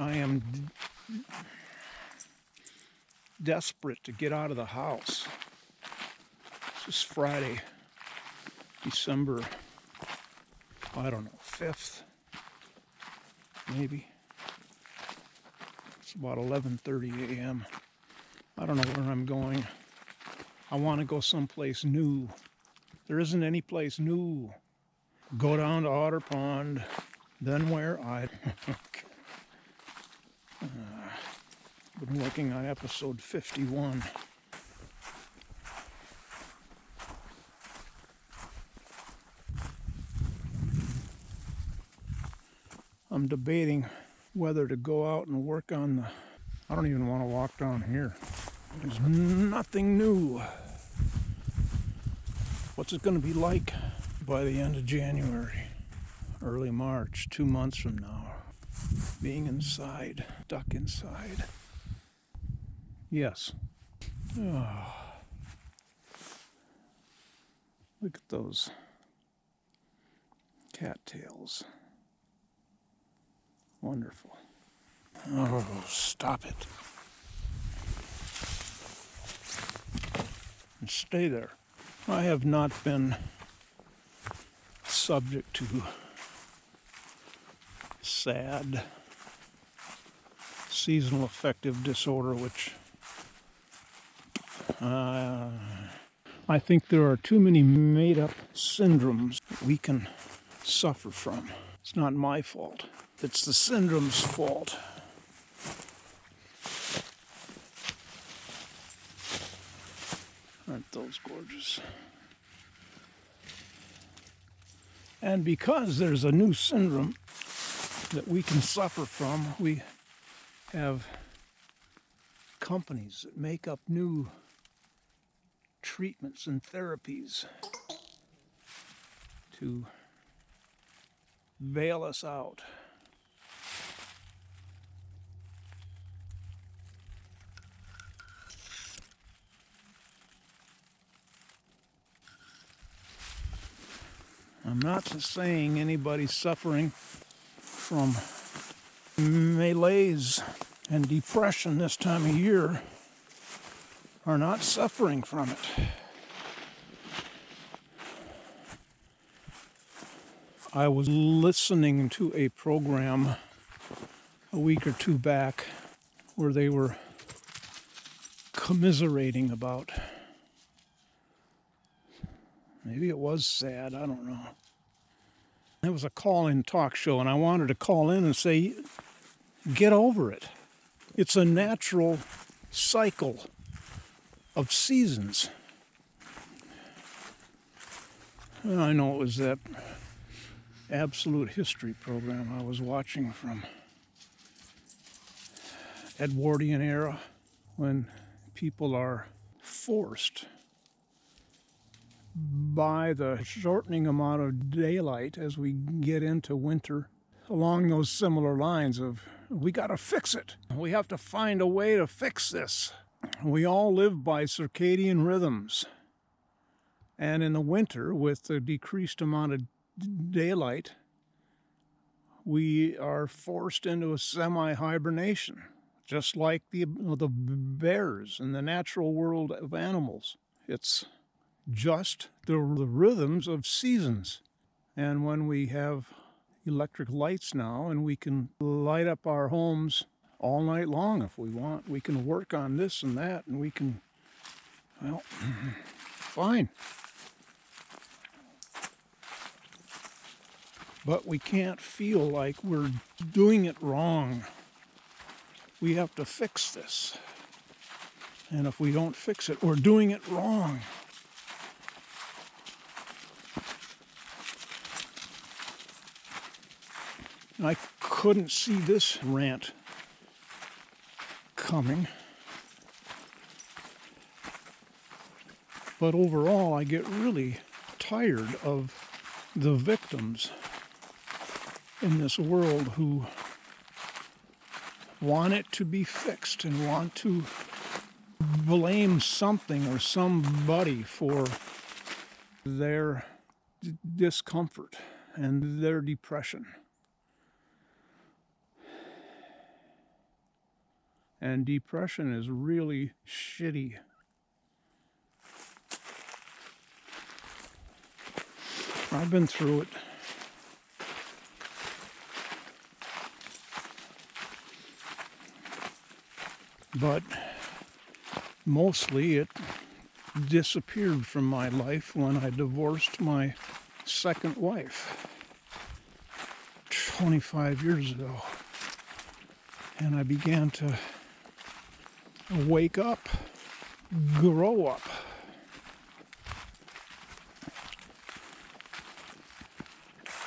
I am desperate to get out of the house. This is Friday, December, I don't know, 5th, maybe. It's about 11:30 a.m. I don't know where I'm going. I want to go someplace new. There isn't any place new. Go down to Otter Pond, then where? Been looking at episode 51. I'm debating whether to go out and work on the... I don't even want to walk down here. There's nothing new. What's it going to be like by the end of January, early March, 2 months from now? Being inside, stuck inside. Yes. Oh. Look at those cattails. Wonderful. Oh, stop it. And stay there. I have not been subject to SAD, seasonal affective disorder, which I think there are too many made-up syndromes that we can suffer from. It's not my fault. It's the syndrome's fault. Aren't those gorgeous? And because there's a new syndrome that we can suffer from, we have companies that make up new treatments and therapies to bail us out. I'm not saying anybody suffering from malaise and depression this time of year are not suffering from it. I was listening to a program a week or two back where they were commiserating about, maybe it was sad, I don't know. It was a call-in talk show, and I wanted to call in and say, get over it. It's a natural cycle of seasons. And I know it was that Absolute History program I was watching from Edwardian era, when people are forced by the shortening amount of daylight as we get into winter, along those similar lines of, we got to fix it. We have to find a way to fix this. We all live by circadian rhythms. And in the winter, with the decreased amount of daylight, we are forced into a semi-hibernation, just like the bears in the natural world of animals. It's just the rhythms of seasons. And when we have electric lights now, and we can light up our homes all night long if we want, we can work on this and that, and we can, well, fine. But we can't feel like we're doing it wrong. We have to fix this. And if we don't fix it, we're doing it wrong. I couldn't see this rant coming. But overall, I get really tired of the victims in this world who want it to be fixed and want to blame something or somebody for their discomfort and their depression. And depression is really shitty. I've been through it. But mostly it disappeared from my life when I divorced my second wife 25 years ago. And I began to wake up, grow up.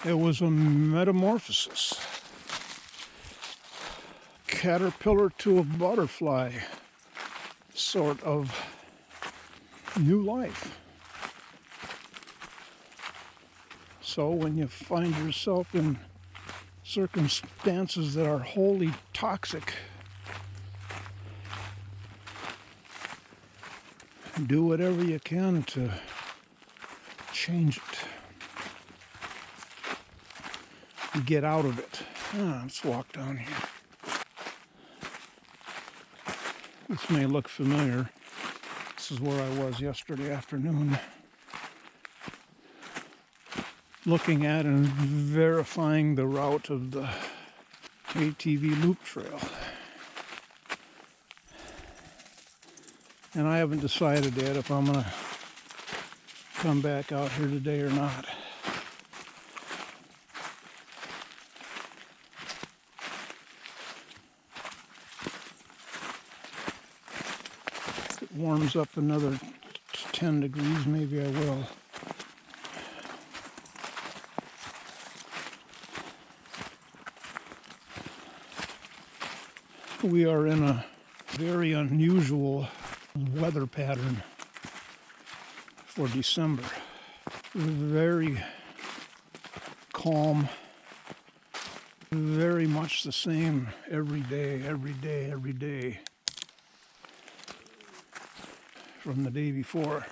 It was a metamorphosis. Caterpillar to a butterfly sort of new life. So when you find yourself in circumstances that are wholly toxic, do whatever you can to change it. Get out of it. Let's walk down here. This may look familiar. This is where I was yesterday afternoon, looking at and verifying the route of the ATV loop trail. And I haven't decided yet if I'm going to come back out here today or not. If it warms up another 10 degrees, maybe I will. We are in a very unusual weather pattern for December. Very calm, very much the same every day from the day before.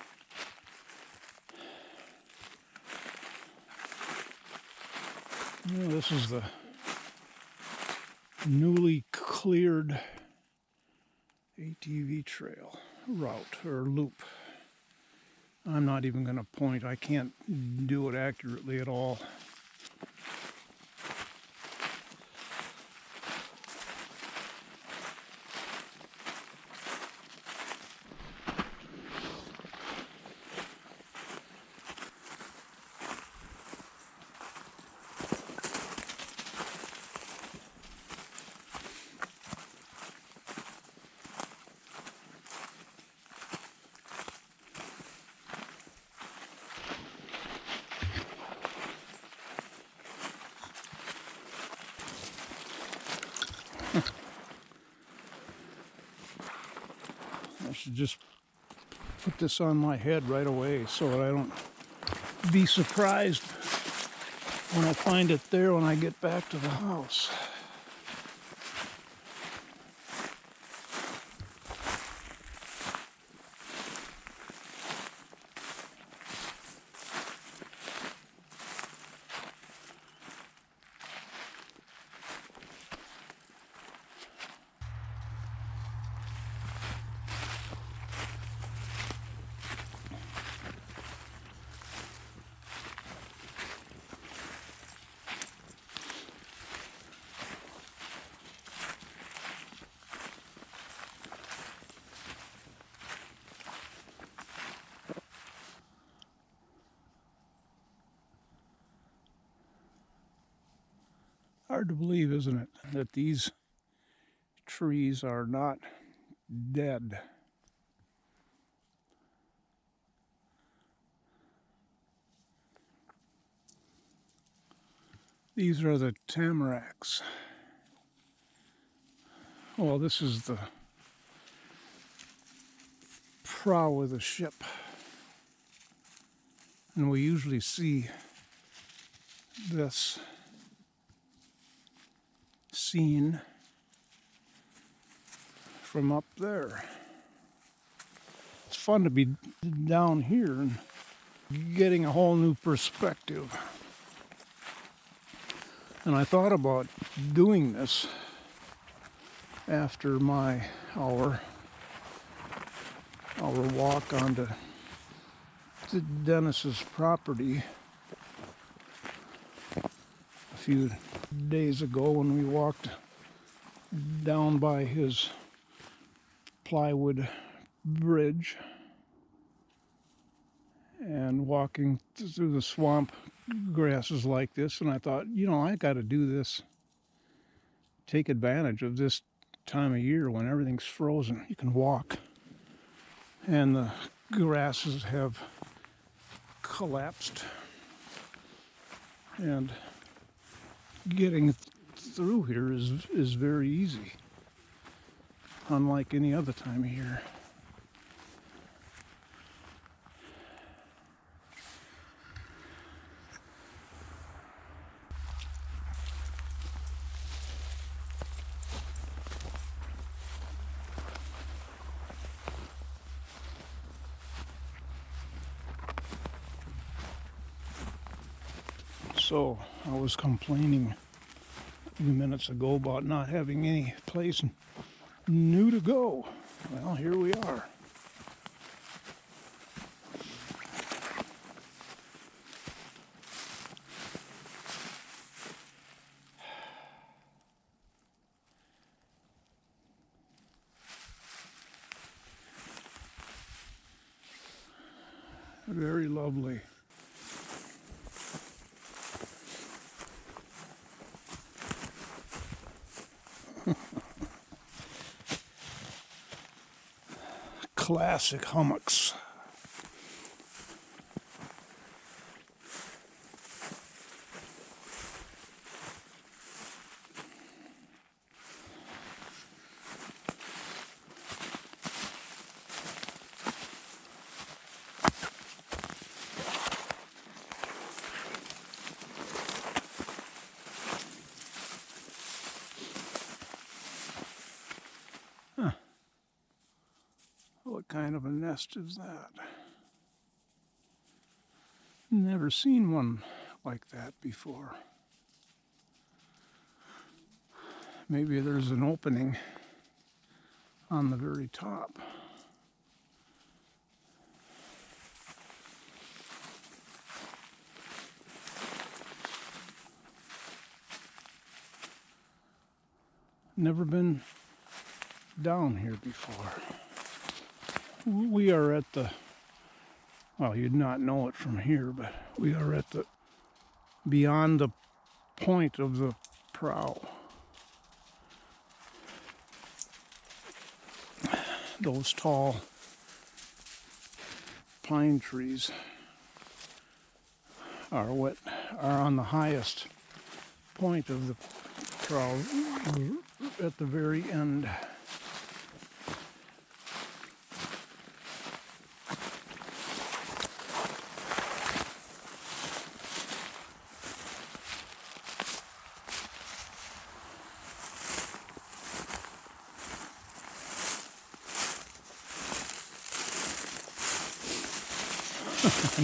This is the newly cleared ATV trail route or loop. I'm not even going to point. I can't do it accurately at all. I should just put this on my head right away so that I don't be surprised when I find it there when I get back to the house. Hard to believe, isn't it, that these trees are not dead. These are the tamaracks. Well, this is the prow of the ship. And we usually see this scene from up there. It's fun to be down here and getting a whole new perspective. And I thought about doing this after my hour walk onto Dennis's property a few days ago when we walked down by his plywood bridge and walking through the swamp grasses like this, and I thought, I got to do this, take advantage of this time of year when everything's frozen. You can walk and the grasses have collapsed, and getting through here is very easy, unlike any other time of year. So I was complaining a few minutes ago about not having any place new to go. Well, here we are. Very lovely. Classic hummocks. What kind of a nest is that? Never seen one like that before. Maybe there's an opening on the very top. Never been down here before. We are at the, well, you'd not know it from here, but we are at the, beyond the point of the prow. Those tall pine trees are on the highest point of the prow at the very end.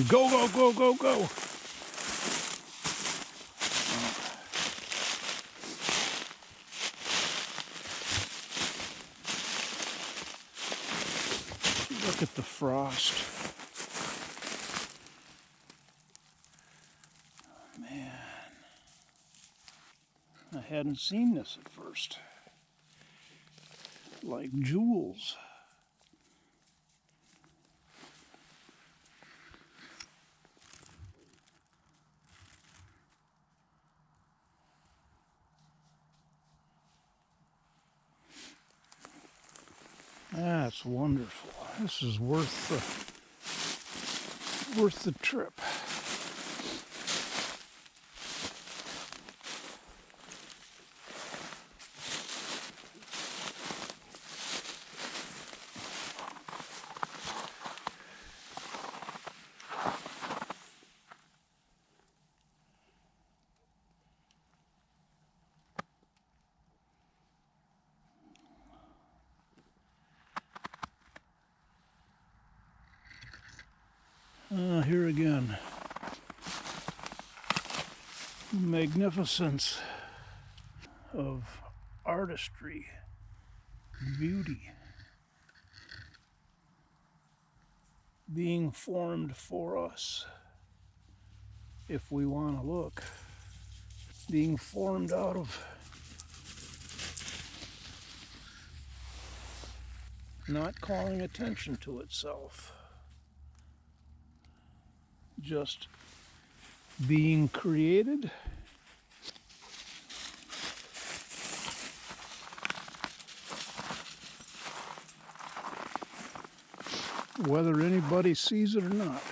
Go, go, go, go, go. Look at the frost. Man, I hadn't seen this at first. Like jewels. That's wonderful. This is worth the trip. Here again, magnificence of artistry. beauty being formed for us if we want to look, being formed out of not calling attention to itself, just being created. Whether anybody sees it or not.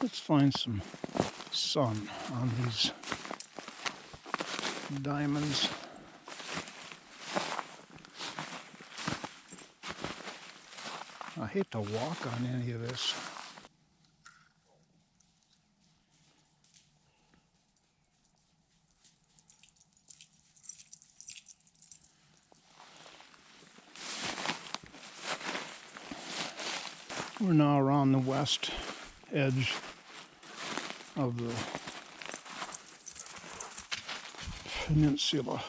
Let's find some sun on these diamonds. I hate to walk on any of this. We're now around the west edge of the peninsula.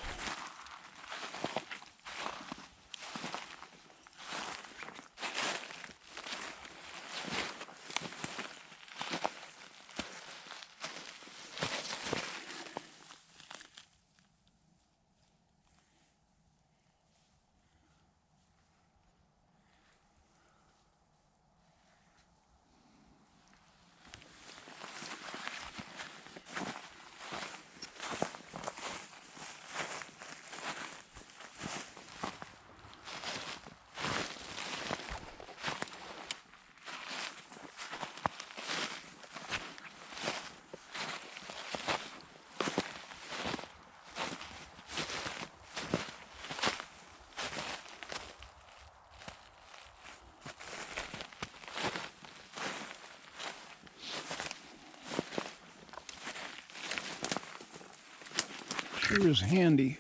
Sure is handy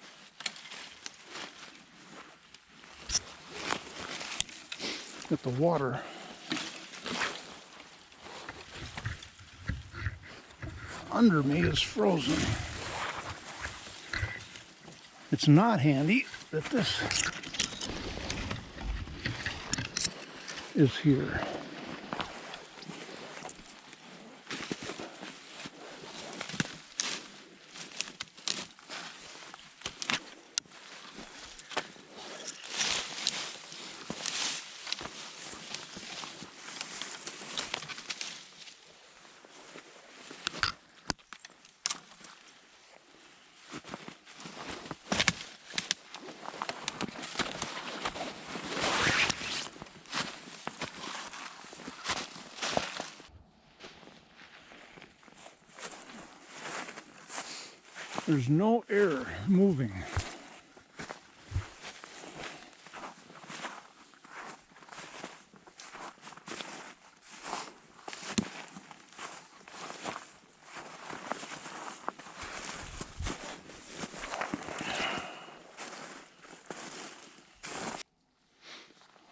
that the water under me is frozen. It's not handy that this is here. There's no air moving.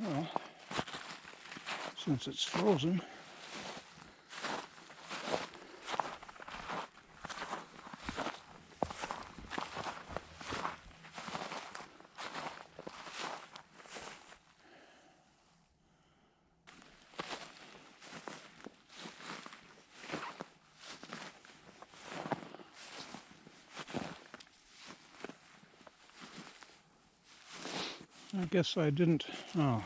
Well, since it's frozen, I guess I didn't. Oh.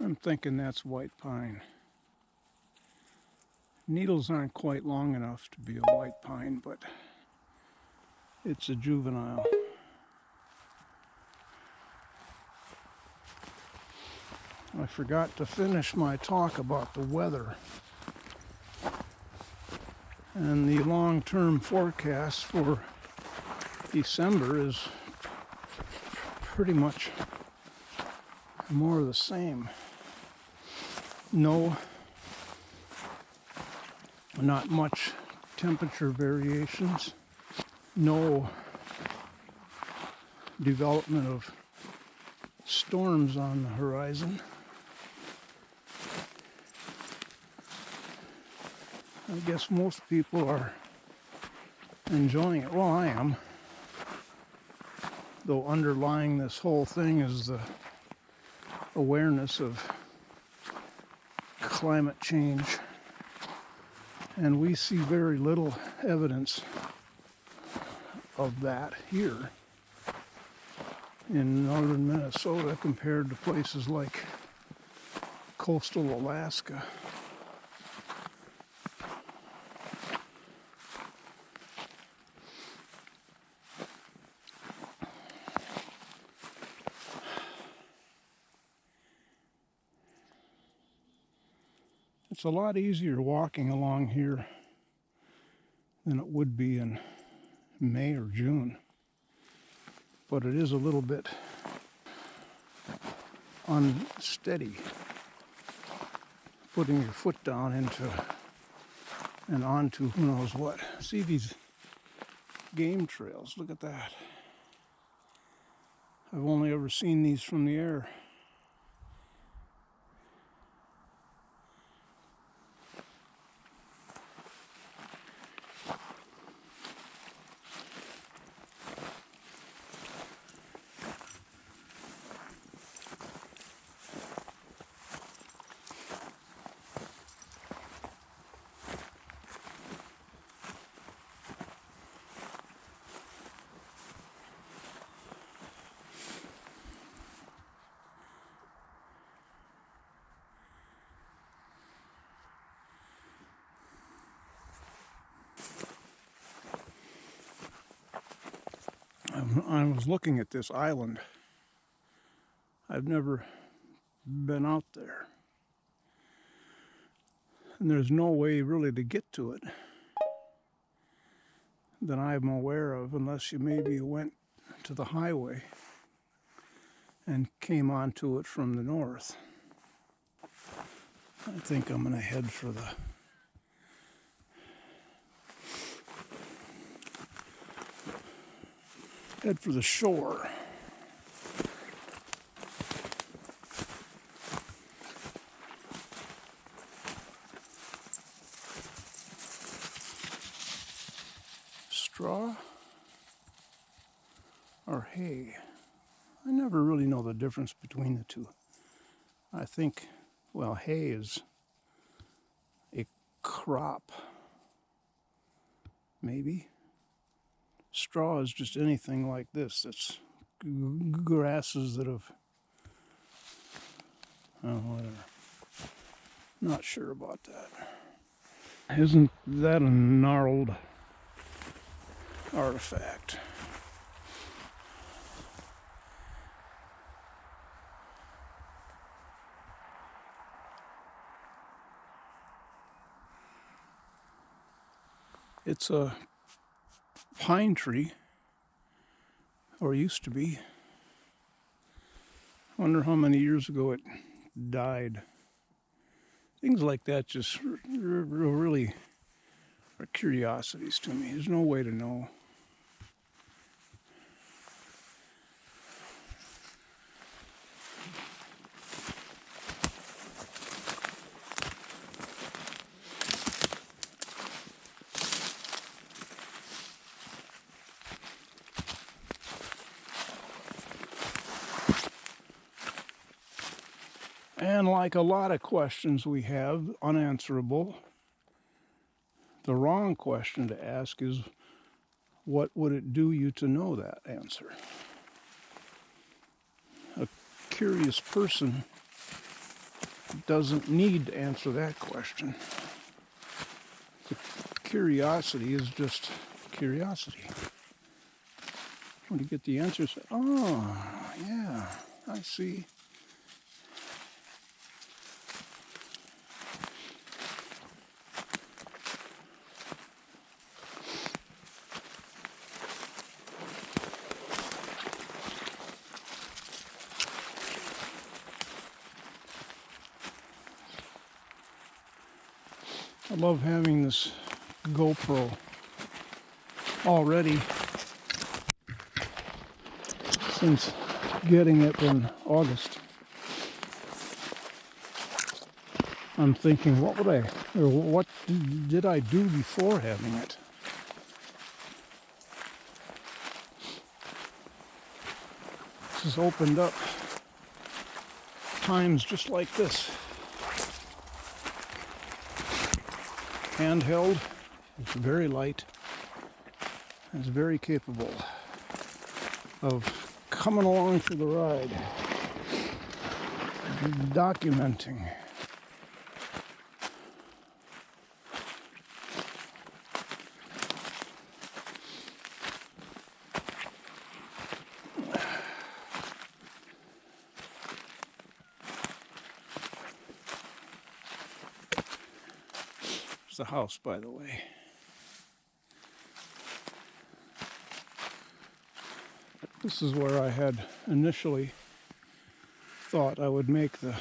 I'm thinking that's white pine. Needles aren't quite long enough to be a white pine, but it's a juvenile. I forgot to finish my talk about the weather. And the long-term forecast for December is pretty much more of the same. No, not much temperature variations, no development of storms on the horizon. I guess most people are enjoying it. Well, I am. Though underlying this whole thing is the awareness of climate change. And we see very little evidence of that here in northern Minnesota compared to places like coastal Alaska. It's a lot easier walking along here than it would be in May or June, but it is a little bit unsteady putting your foot down into and onto who knows what. See these game trails, look at that. I've only ever seen these from the air. I was looking at this island. I've never been out there. And there's no way really to get to it that I'm aware of, unless you maybe went to the highway and came onto it from the north. I think I'm going to head for the shore. Straw or hay? I never really know the difference between the two. I think, well, hay is a crop, maybe. Straw is just anything like this. It's grasses that have, oh, whatever. Not sure about that. Isn't that a gnarled artifact? It's a pine tree, or used to be. I wonder how many years ago it died. Things like that just really are curiosities to me. There's no way to know. And like a lot of questions we have unanswerable, the wrong question to ask is, what would it do you to know that answer? A curious person doesn't need to answer that question. The curiosity is just curiosity. When you get the answer, say, oh, yeah, I see. I love having this GoPro already since getting it in August. I'm thinking, what did I do before having it? This has opened up times just like this. Handheld, it's very light, it's very capable of coming along for the ride, documenting. The house, by the way. This is where I had initially thought I would make the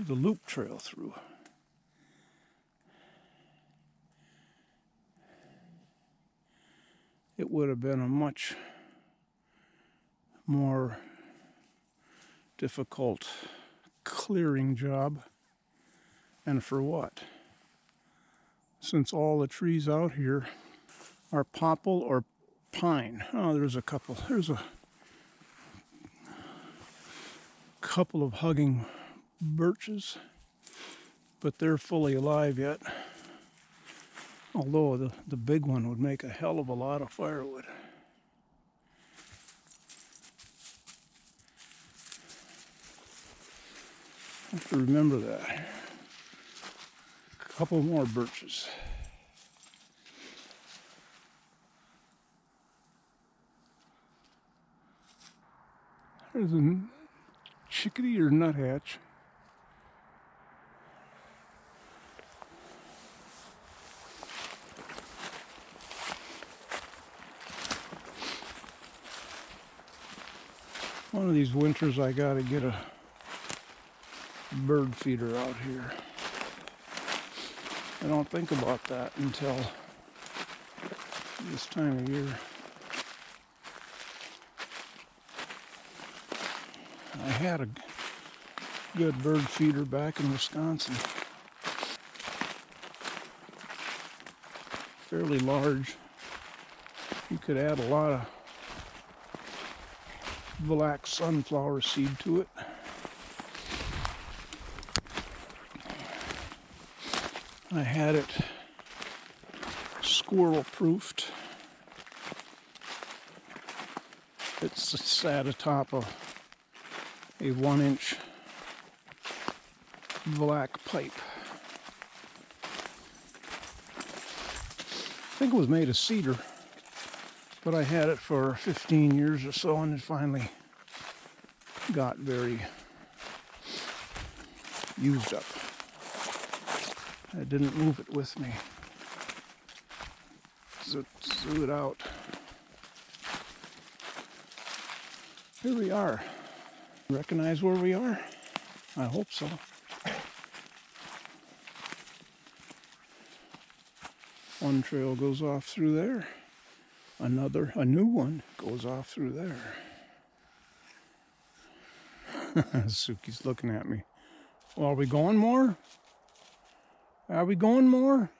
loop trail through. It would have been a much more difficult clearing job. And for what? Since all the trees out here are popple or pine. Oh, there's a couple of hugging birches, but they're fully alive yet. Although the big one would make a hell of a lot of firewood. I have to remember that. A couple more birches. There's a chickadee or nuthatch. One of these winters I gotta get a bird feeder out here. I don't think about that until this time of year. I had a good bird feeder back in Wisconsin. Fairly large. You could add a lot of black sunflower seed to it. I had it squirrel proofed. It sat atop of a 1-inch black pipe. I think it was made of cedar, but I had it for 15 years or so, and it finally got very used up. I didn't move it with me. So threw it out. Here we are. Recognize where we are? I hope so. One trail goes off through there. A new one goes off through there. Suki's looking at me. Well, are we going more? Are we going more?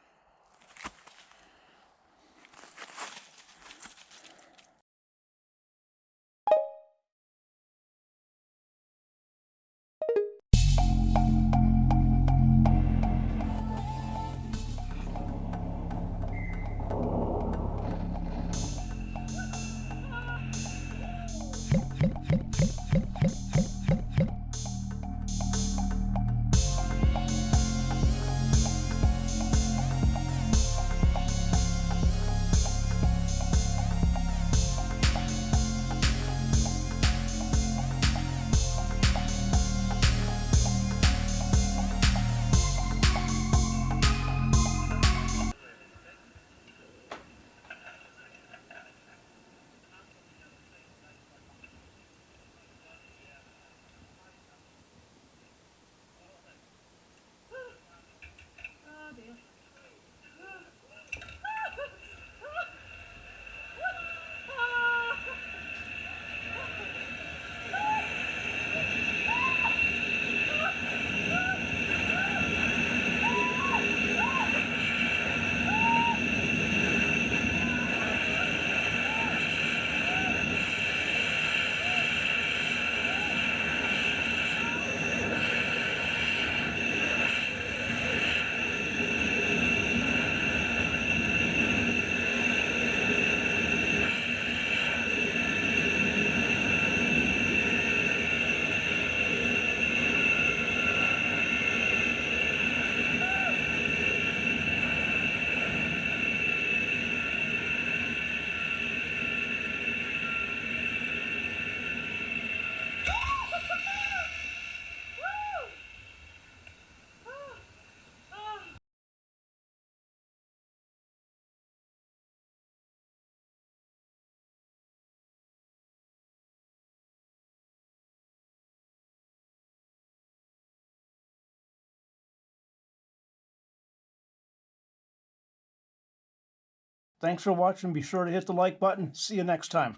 Thanks for watching. Be sure to hit the like button. See you next time.